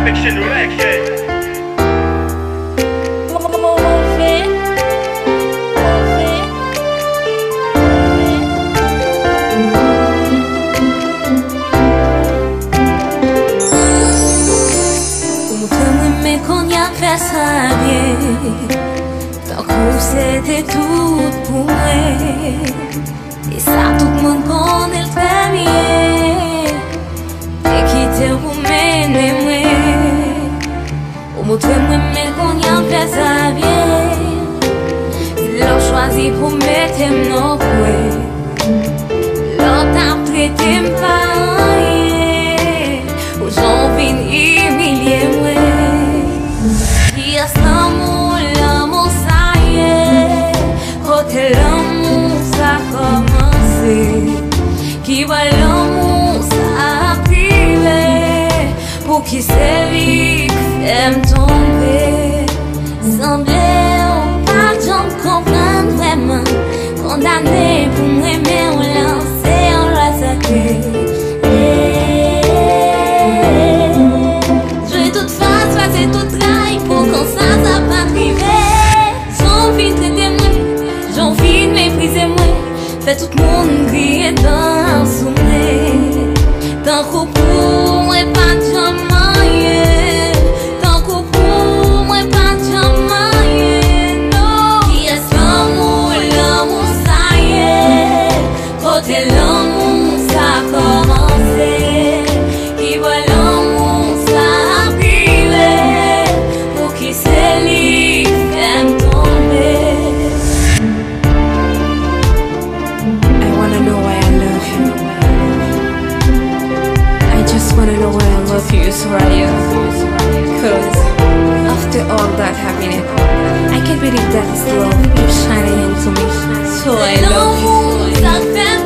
Fiction Records. Tant que c'était tout pour moi. Et ça tout le monde connaît le très bien. Et quitter pour mener moi. Au montrer-moi mais qu'on y a fait ça bien. L'on choisi pour mettre nos couilles. L'on t'a traité pas rien. Aux gens viennent humilier moi. L'amour ça y est, côté l'amour ça a commencé. Qui va l'amour ça a privé, pour qui c'est lui qui aime tomber. Semblait pas j'en comprendre vraiment, condamné pour m'aimer ou lancer en la sacrée. Je vais toute face toute trahi pour qu'on ça pas privé. J'ai envie de traiter moi, j'ai envie de mépriser moi. Fait tout le monde crier dans sous moi. Tant qu'on pour moi pas de jamais. Tant qu'on pour moi pas de jamais. Non, qui est l'amour ça y est. Côté l'amour ça a commencé. Qui voit l'amour ça a privé. Pour qui c'est lui qui aime tomber. I wanna know why I love you. I just wanna know why I love you, Soraya. Cause after all that happening, I can't believe that is love you're shining into me. So I love you.